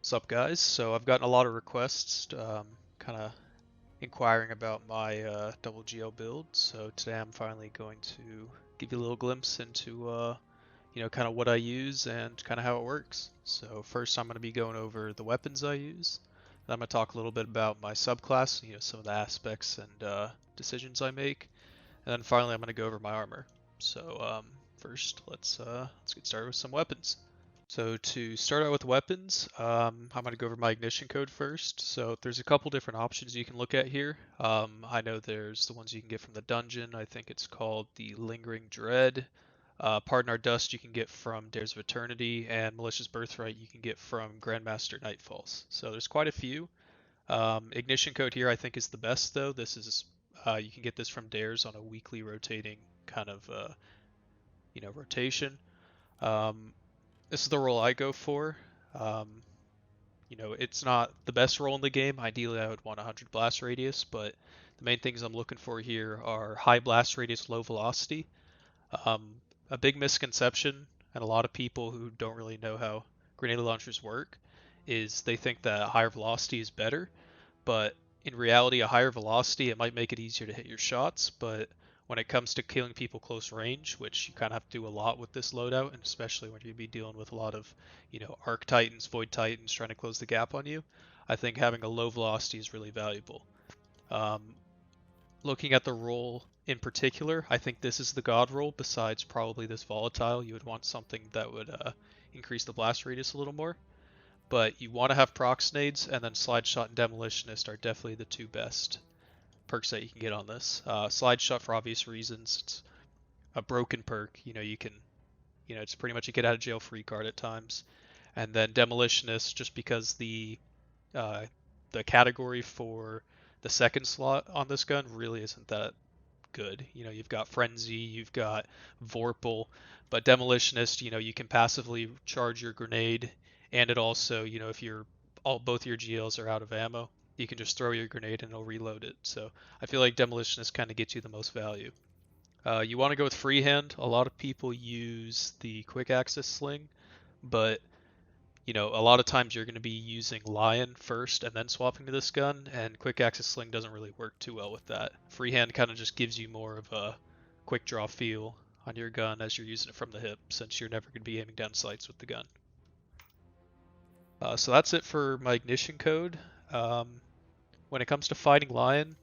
What's up, guys? So I've gotten a lot of requests, kind of inquiring about my double GL build. So today I'm finally going to give you a little glimpse into, kind of what I use and kind of how it works. So first I'm going to be going over the weapons I use. Then I'm going to talk a little bit about my subclass, some of the aspects and decisions I make. And then finally I'm going to go over my armor. So first let's get started with some weapons. So to start out with weapons, I'm going to go over my ignition code first. So there's a couple different options you can look at here. I know there's the ones you can get from the dungeon. I think it's called the Lingering Dread. Pardon Our Dust you can get from Dares of Eternity, and Malicious Birthright you can get from Grandmaster Nightfalls. So there's quite a few. Ignition code here I think is the best though. This is you can get this from Dares on a weekly rotating kind of rotation. Um, this is the role I go for. Um, it's not the best role in the game. Ideally, I would want 100 blast radius, but the main things I'm looking for here are high blast radius, low velocity. Um, a big misconception, and a lot of people who don't really know how grenade launchers work, is they think that higher velocity is better, but in reality, a higher velocity, it might make it easier to hit your shots, but when it comes to killing people close range, which you kind of have to do a lot with this loadout, and especially when you be dealing with a lot of, Arc Titans, Void Titans trying to close the gap on you, I think having a low velocity is really valuable. Um, Looking at the role in particular, I think this is the god role. Besides probably this volatile, you would want something that would increase the blast radius a little more. But you want to have proc nades, and then slide shot and demolitionist are definitely the two best perks that you can get on this. Slide shot for obvious reasons. It's a broken perk. It's pretty much a get out of jail free card at times. And then demolitionist, just because the category for the second slot on this gun really isn't that good. You've got frenzy, you've got vorpal, but demolitionist, you can passively charge your grenade, and it also, if both your GLs are out of ammo, you can just throw your grenade and it'll reload it. So I feel like demolitionist kind of gets you the most value. You want to go with freehand. A lot of people use the quick access sling, but a lot of times you're going to be using Lion first and then swapping to this gun, and quick access sling doesn't really work too well with that. Freehand kind of just gives you more of a quick draw feel on your gun as you're using it from the hip, since you're never going to be aiming down sights with the gun. So that's it for my ignition code. When it comes to fighting Lion,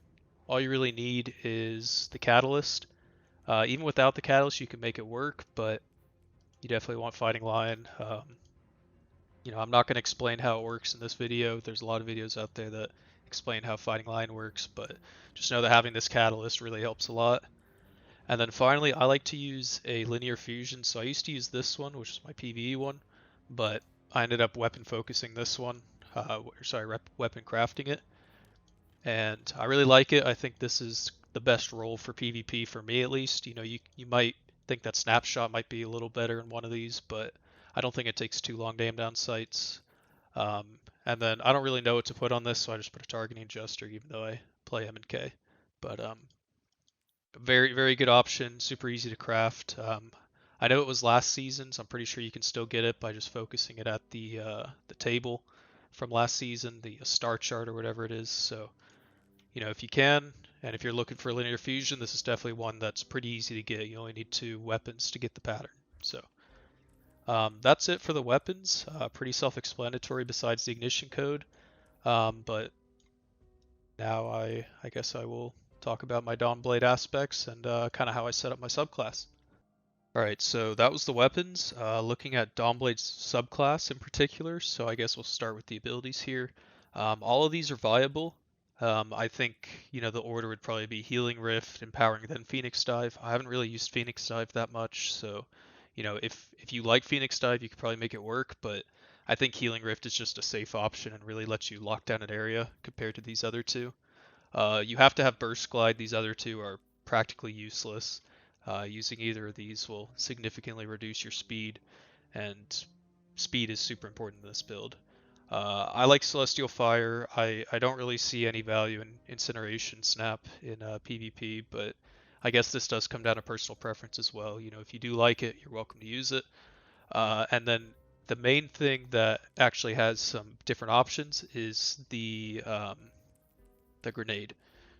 all you really need is the catalyst. Even without the catalyst, you can make it work, but you definitely want fighting Lion. I'm not going to explain how it works in this video. There's a lot of videos out there that explain how fighting Lion works, but just know that having this catalyst really helps a lot. And then finally, I like to use a linear fusion. So I used to use this one, which is my PvE one, but I ended up weapon focusing this one, weapon crafting it. And I really like it. I think this is the best role for PvP for me, at least. You might think that snapshot might be a little better in one of these, but I don't think it takes too long to aim down sights. And then I don't really know what to put on this, so I just put a targeting adjuster, even though I play M and K. But very, very good option, super easy to craft. I know it was last season, so I'm pretty sure you can still get it by just focusing it at the table from last season, the star chart or whatever it is. So, if you can, and if you're looking for a linear fusion, this is definitely one that's pretty easy to get. You only need 2 weapons to get the pattern. So. That's it for the weapons. Pretty self-explanatory besides the ignition code. But now I guess I will talk about my Dawnblade aspects and kind of how I set up my subclass. Alright, so that was the weapons. Looking at Dawnblade's subclass in particular, so I guess we'll start with the abilities here. All of these are viable. I think, the order would probably be Healing Rift, Empowering, then Phoenix Dive. I haven't really used Phoenix Dive that much, so if you like Phoenix Dive, you could probably make it work, but I think Healing Rift is just a safe option and really lets you lock down an area compared to these other two. You have to have Burst Glide. These other two are practically useless. Using either of these will significantly reduce your speed, and speed is super important in this build. I like Celestial Fire. I don't really see any value in Incineration Snap in PvP, but I guess this does come down to personal preference as well. If you do like it, you're welcome to use it. And then the main thing that actually has some different options is the grenade.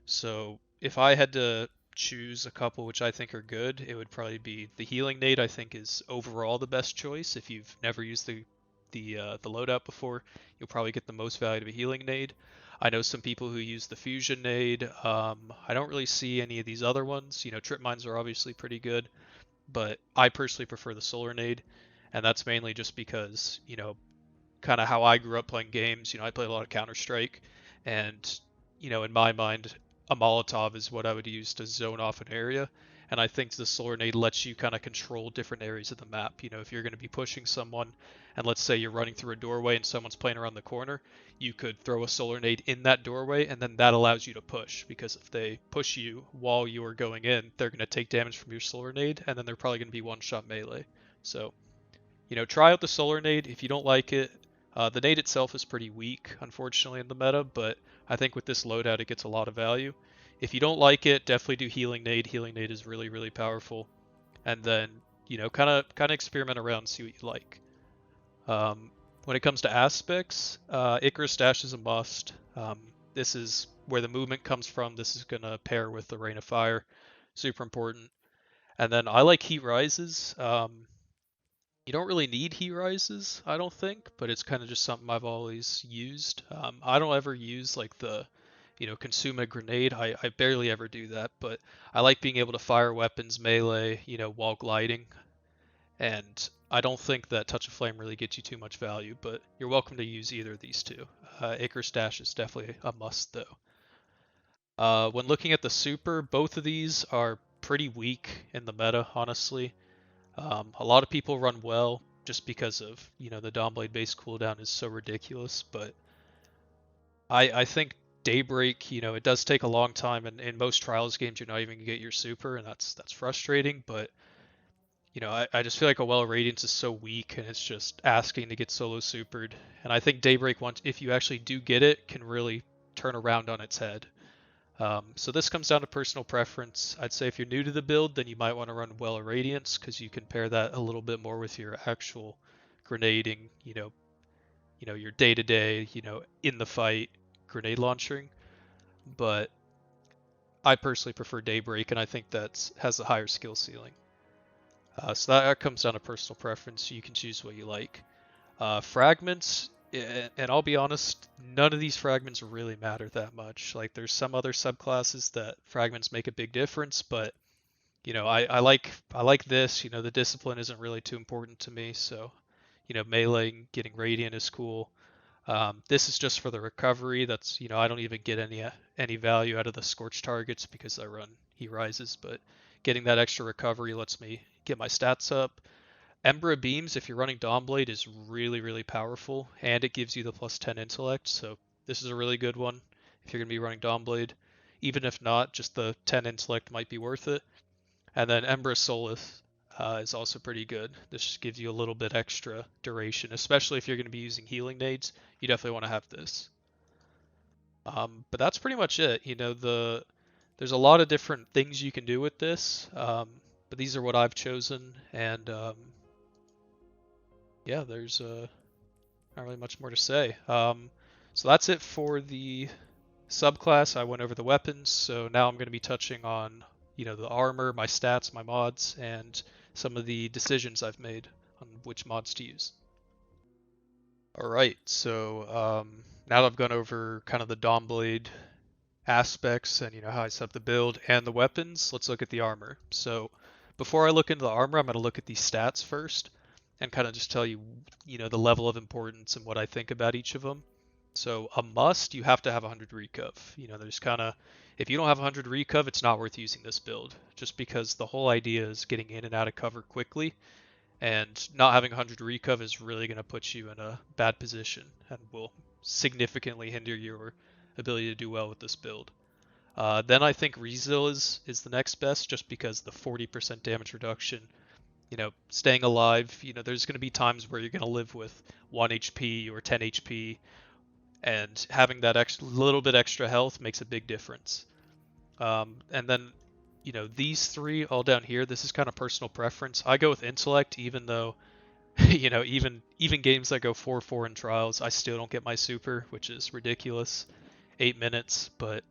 So if I had to choose a couple which I think are good, it would probably be the healing nade. I think is overall the best choice. If you've never used the loadout before, you'll probably get the most value of a healing nade. I know some people who use the fusion nade. I don't really see any of these other ones. Trip mines are obviously pretty good, but I personally prefer the solar nade, and that's mainly just because kind of how I grew up playing games. I played a lot of Counter Strike, and in my mind, a Molotov is what I would use to zone off an area. And I think the Solar Nade lets you kind of control different areas of the map. If you're going to be pushing someone, and let's say you're running through a doorway and someone's playing around the corner, you could throw a Solar Nade in that doorway, and then that allows you to push. Because if they push you while you are going in, they're going to take damage from your Solar Nade, and then they're probably going to be one-shot melee. So try out the Solar Nade. If you don't like it, the nade itself is pretty weak, unfortunately, in the meta, but I think with this loadout it gets a lot of value. If you don't like it, definitely do Healing Nade. Healing Nade is really, really powerful. And then, kind of experiment around and see what you like. When it comes to aspects, Icarus Dash is a must. This is where the movement comes from. This is going to pair with the Rain of Fire. Super important. And then I like Heat Rises. You don't really need heat rises, I don't think, but it's kind of just something I've always used. I don't ever use like consume a grenade. I barely ever do that, but I like being able to fire weapons melee, while gliding. And I don't think that Touch of Flame really gets you too much value, but you're welcome to use either of these two. Icarus Dash is definitely a must though. When looking at the super, both of these are pretty weak in the meta, honestly. A lot of people run well just because of the Dawnblade base cooldown is so ridiculous, but I think Daybreak, it does take a long time, and in most Trials games you're not even gonna get your super, and that's frustrating. But I just feel like a well Radiance is so weak, and it's just asking to get solo supered. And I think Daybreak, once if you actually do get it, can really turn around on its head. So this comes down to personal preference. I'd say if you're new to the build, then you might want to run Well Radiance because you can pair that a little bit more with your actual grenading, your day-to-day, in the fight grenade launching. But I personally prefer Daybreak, and I think that has a higher skill ceiling. So that comes down to personal preference. You can choose what you like. Fragments, and I'll be honest, none of these fragments really matter that much. Like there's some other subclasses that fragments make a big difference, but I like this. The discipline isn't really too important to me, so melee getting radiant is cool. This is just for the recovery. That's I don't even get any value out of the scorch targets because I run He Rises, but getting that extra recovery lets me get my stats up. Embra Beams, if you're running Dawnblade, is really, really powerful, and it gives you the plus 10 intellect, so this is a really good one if you're going to be running Dawnblade. Even if not, just the 10 intellect might be worth it. And then Embra Solace is also pretty good. This just gives you a little bit extra duration, especially if you're going to be using healing nades. You definitely want to have this. But that's pretty much it. There's a lot of different things you can do with this, but these are what I've chosen, and yeah, there's not really much more to say. So that's it for the subclass. I went over the weapons, so now I'm going to be touching on, the armor, my stats, my mods, and some of the decisions I've made on which mods to use. Alright, so now that I've gone over kind of the Dawnblade aspects and how I set up the build and the weapons, let's look at the armor. So before I look into the armor, I'm going to look at these stats first and kind of just tell you, the level of importance and what I think about each of them. So a must, you have to have 100 recov. There's kind of, if you don't have 100 recov, it's not worth using this build, just because the whole idea is getting in and out of cover quickly, and not having 100 recov is really going to put you in a bad position and will significantly hinder your ability to do well with this build. Then I think Resil is the next best, just because the 40% damage reduction, staying alive, there's going to be times where you're going to live with 1 HP or 10 HP, and having that little bit extra health makes a big difference. And then, these three all down here, this is kind of personal preference. I go with Intellect, even though You know, even games that go 4-4 in trials, I still don't get my super, which is ridiculous. 8 minutes, but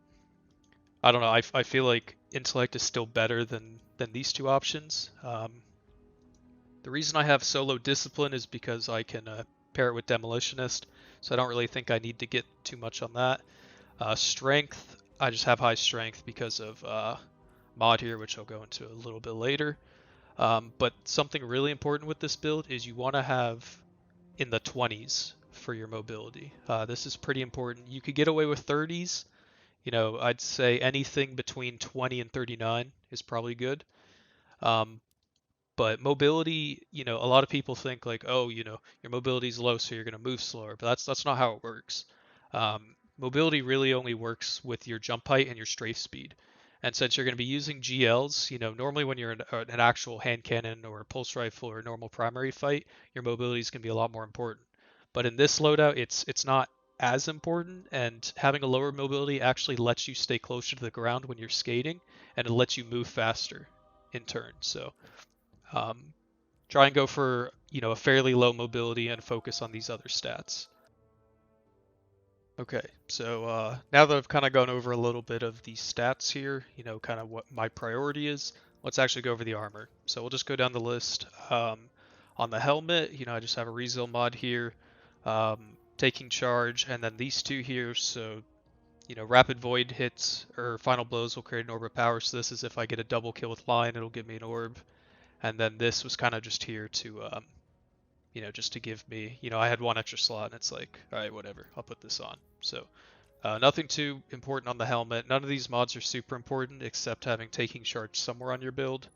I don't know. I feel like intellect is still better than these two options. The reason I have solo discipline is because I can pair it with demolitionist, so I don't really think I need to get too much on that. Strength, I just have high strength because of mod here, which I'll go into a little bit later. But something really important with this build is you want to have in the 20s for your mobility. This is pretty important. You could get away with 30s. You know, I'd say anything between 20 and 39 is probably good. Um, but mobility, you know, a lot of people think like, oh, you know, your mobility is low, so you're going to move slower. But that's not how it works. Mobility really only works with your jump height and your strafe speed. And since you're going to be using GLs, you know, normally when you're in an actual hand cannon or a pulse rifle or a normal primary fight, your mobility is going to be a lot more important. But in this loadout, it's not as important, and having a lower mobility actually lets you stay closer to the ground when you're skating, and it lets you move faster in turn. So um, try and go for, you know, a fairly low mobility and focus on these other stats. Okay, so now that I've kind of gone over a little bit of the stats here, you know, kind of what my priority is, let's actually go over the armor. So we'll just go down the list. On the helmet, you know, I just have a Rezel mod here, taking charge, and then these two here. So, you know, rapid void hits or final blows will create an orb of power. So this is if I get a double kill with Lion, it'll give me an orb. And then this was kind of just here to, you know, just to give me, you know, I had one extra slot, and it's like, all right, whatever, I'll put this on. So nothing too important on the helmet. None of these mods are super important except having taking charge somewhere on your build.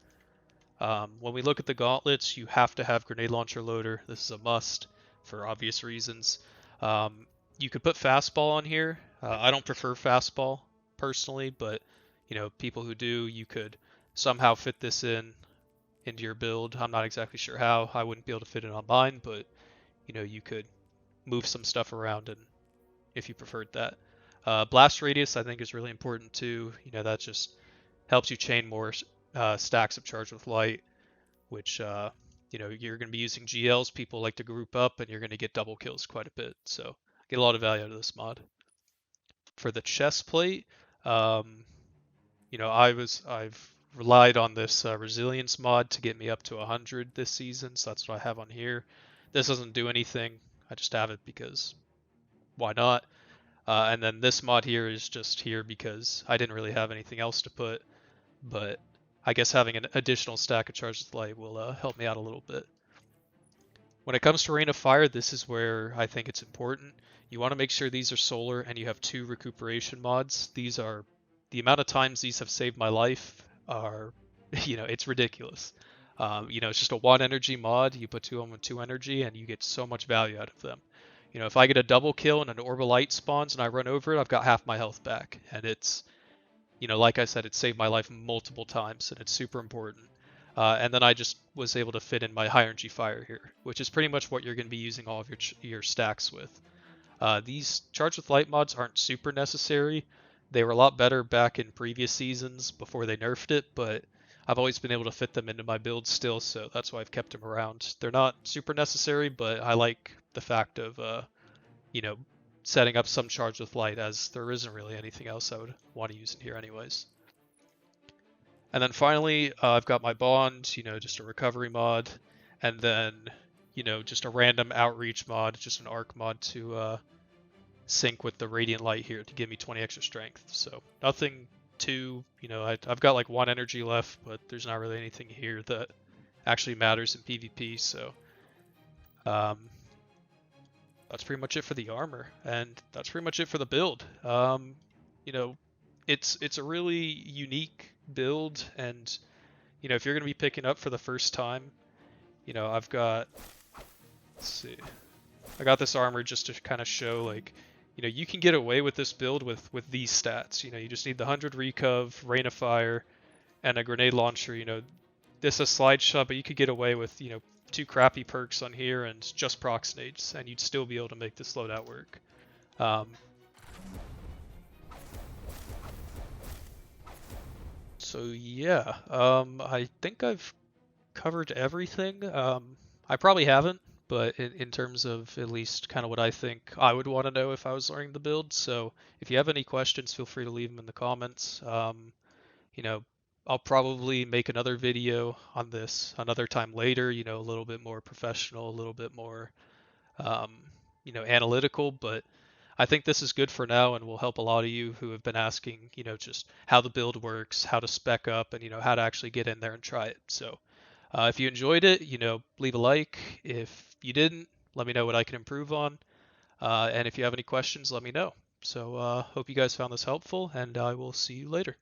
When we look at the gauntlets, you have to have grenade launcher loader. This is a must for obvious reasons. You could put fastball on here. I don't prefer fastball personally, but you know, people who do, you could somehow fit this in into your build. I'm not exactly sure how. I wouldn't be able to fit it on mine, but you know, you could move some stuff around, and if you preferred that. Blast radius I think is really important too. You know, that just helps you chain more stacks of charge with light, which you know, you're going to be using GLs. People like to group up, and you're going to get double kills quite a bit. So get a lot of value out of this mod. For the chest plate, um, you know, I've relied on this resilience mod to get me up to 100 this season, so that's what I have on here. This doesn't do anything. I just have it because why not? And then this mod here is just here because I didn't really have anything else to put, but I guess having an additional stack of charged light will help me out a little bit. When it comes to Rain of Fire, this is where I think it's important. You want to make sure these are solar and you have 2 recuperation mods. These are the amount of times these have saved my life are, you know, it's ridiculous. You know, it's just a 1 energy mod. You put 2 on with 2 energy and you get so much value out of them. You know, if I get a double kill and an orb of light spawns and I run over it, I've got half my health back. And it's, you know, like I said, it saved my life multiple times and it's super important. And then I just was able to fit in my high energy fire here, which is pretty much what you're going to be using all of your stacks with. These charge with light mods aren't super necessary. They were a lot better back in previous seasons before they nerfed it, but I've always been able to fit them into my build still, so that's why I've kept them around. They're not super necessary, but I like the fact of, you know, setting up some charge with light, as there isn't really anything else I would want to use in here anyways. And then finally, I've got my bond, you know, just a recovery mod, and then, you know, just a random outreach mod, just an arc mod to sync with the radiant light here to give me 20 extra strength. So nothing too, you know, I've got like 1 energy left, but there's not really anything here that actually matters in PvP. So that's pretty much it for the armor, and that's pretty much it for the build. You know, it's a really unique build, and you know, if you're going to be picking up for the first time, you know, I've got, let's see, I got this armor just to kind of show, like, you know, you can get away with this build with these stats. You know, you just need the 100 recov, Rain of Fire, and a grenade launcher. You know, this is a slide shot, but you could get away with, you know, 2 crappy perks on here and just proxinates, and you'd still be able to make this loadout work. So yeah, I think I've covered everything. I probably haven't, but in terms of at least kind of what I think I would want to know if I was learning the build. So if you have any questions, feel free to leave them in the comments. You know, I'll probably make another video on this another time later, a little bit more professional, a little bit more, um, analytical, but I think this is good for now and will help a lot of you who have been asking, just how the build works, how to spec up, and, how to actually get in there and try it. So if you enjoyed it, leave a like. If you didn't, let me know what I can improve on. And if you have any questions, let me know. So hope you guys found this helpful, and I will see you later.